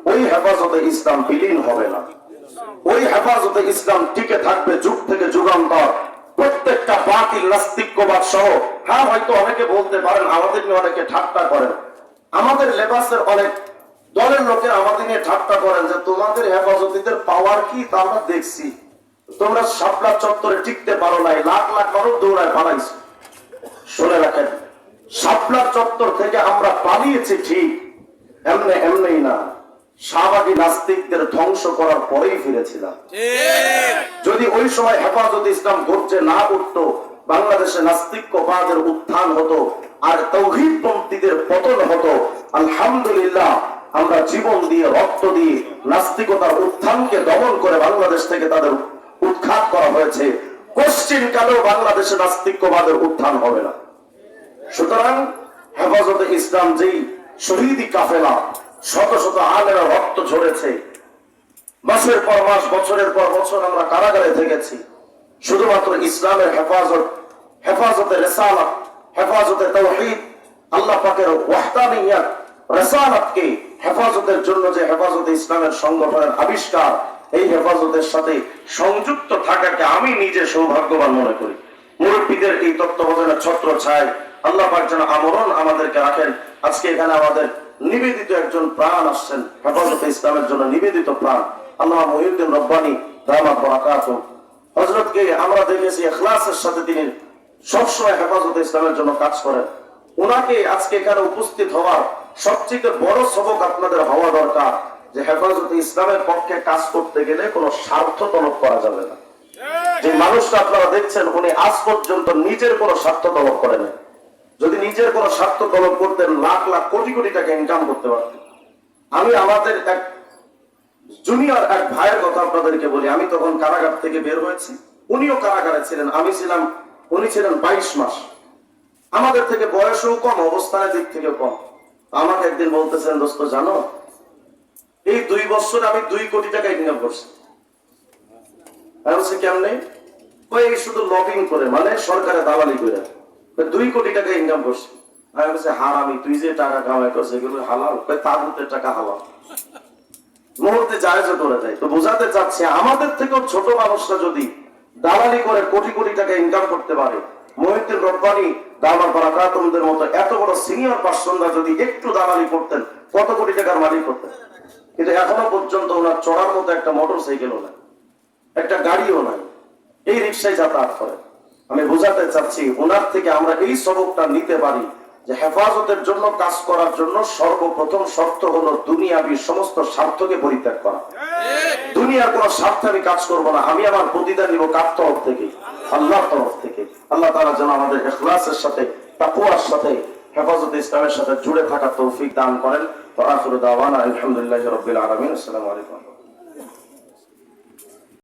ওই হেফাজতে ইসলাম বিলীন হবে না, ওই হেফাজতে ইসলাম টিকে থাকবে যুগ থেকে যুগান্তর। প্রত্যেকটা বাতিল নাস্তিক্যবাদ সহ, হ্যাঁ হয়তো অনেকে বলতে পারেন, আমাদের নিয়ে অনেকে ঠাট্টা করেন, আমাদের লেবাসের অনেক দলের লোকের আমাদের নিয়ে ঠাট্টা করেন যে তোমাদের হেফাজতীদের পাওয়ার কি তা আমরা দেখছি, তোমরা শাপলা চত্বরে টিকতে পারো নাই, লাখ লাখ মানুষ দৌড়ায় পালাইছো। শুনে রাখেন, শাপলা চত্বর থেকে আমরা পালিয়েছি ঠিক, এমনি না, শাহবাগী নাস্তিকদের ধ্বংস করার পরেই ফিরেছিলাম। যদি ওই সময় হেফাজতে ইসলাম গর্জে না উঠতো, বাংলাদেশে নাস্তিক্যবাদের উত্থান হতো আর তাওহীদপন্থীদের পতন হতো। আলহামদুলিল্লাহ, আমরা জীবন দিয়ে রক্ত দিয়ে নাস্তিকতার উত্থানকে দমন করে বাংলাদেশ থেকে তাদের উৎখাত করা হয়েছে। কোশ্চিন কালেও বাংলাদেশে নাস্তিক্যবাদের উত্থান হবে না। সুতরাং হেফাজতে ইসলাম যেই শহীদি কাফেলা, শত শত আলেরা রক্ত ঝরেছে, মাসের পর মাস, বছরের পর বছর আমরা কারাগারে থেকেছি, শুধুমাত্র ইসলামের হেফাজত, হেফাজতে রিসালাত, হেফাজতে তাওহীদ, আল্লাহ পাকের ওয়াহদানিয়ত, রিসালাতকে হেফাজতের জন্য যে হেফাজতে ইসলামের সংগঠনের আবিষ্কার, এই হেফাজতের সাথে সংযুক্ত থাকাকে আমি নিজে সৌভাগ্যবান মনে করি। মুরব্বীদের এই তত্ত্বাবধানের ছত্র ছায় আল্লাহ পাক যেন আমরণ আমাদেরকে রাখেন। আজকে এখানে আমাদের নিবেদিত একজন প্রাণ আসছেন, হেফাজতে ইসলামের জন্য নিবেদিত প্রাণ, আল্লামা মুহিউদ্দিন রব্বানী দামাত বারাকাতুহু। হযরতকে আমরা দেখেছি ইখলাসের সাথে তিনি সবসময় হেফাজতে ইসলামের জন্য কাজ করেন। ওনাকে আজকে এখানে উপস্থিত হওয়ার সবচেয়ে বড় সবক আপনাদের হওয়া দরকার যে হেফাজতে ইসলামের পক্ষে কাজ করতে গেলে কোনো স্বার্থ তলব করা যাবে না। যে মানুষটা আপনারা দেখছেন, উনি আজ পর্যন্ত নিজের কোনো স্বার্থ তলব করেন না। যদি নিজের কোনো স্বার্থ তলব করতেন, লাখ লাখ কোটি কোটি টাকা ইনকাম করতে পারতেন। আমি আমাদের এক জুনিয়র এক ভাইয়ের কথা আপনাদেরকে বলি। আমি তখন কারাগার থেকে বের হয়েছি, উনিও কারাগারে ছিলেন, আমি ছিলাম, উনি ছিলেন 22 মাস। আমাদের থেকে বয়সও কম, অবস্থানের দিক থেকে কম। আমাকে একদিন বলতেছেন, দোস্ত জানো, এই 2 বছর আমি 2 কোটি টাকা ইনকাম করছি। আমি বলছি কেমনে? ওই শুধু লবিং করে, মানে সরকারে দালালি করে 2 কোটি টাকা ইনকাম করছি। আমি বলছি হারামি, তুই যে টাকা কামাই করছে এগুলো হালাল? তাগুতের টাকা হালাল, মুহূর্তে জায়েজ করে দেয়। তো বোঝাতে চাচ্ছে, আমাদের থেকেও ছোট মানুষরা যদি দালালি করে কোটি কোটি টাকা ইনকাম করতে পারে, মুহিউদ্দিন রব্বানী দামাত বারাকাতুহুদের মতো এত বড় সিনিয়র পার্সনরা যদি একটু দালালি করতেন, কত কোটি টাকার মালিক হতেন। কিন্তু এখনো পর্যন্ত ওনার চড়ার মতো একটা মোটর সাইকেলও নাই, একটা গাড়িও নাই, এই রিক্সায় যাতায়াত করে। আমি বোঝাতে চাচ্ছি, ওনার থেকে আমরা এই সবকটা নিতে পারি যে হেফাজতের জন্য কাজ করার জন্য সর্বপ্রথম শর্ত হলো দুনিয়াবি সমস্ত স্বার্থকে পরিত্যাগ করা। দুনিয়ার কোন স্বার্থে আমি কাজ করবো না, আমি আমার প্রতিদান নিব কার তরফ থেকে? আল্লাহর তরফ থেকে। আল্লাহ তাআলা যেন আমাদের ইখলাসের সাথে, তাকওয়ার সাথে, হেফাজতে ইসলামের সাথে জুড়ে থাকার তৌফিক দান করেন। ওয়া আখিরু দাওয়ানা আলহামদুলিল্লাহি রাব্বিল আলামিন। আসসালামু আলাইকুম।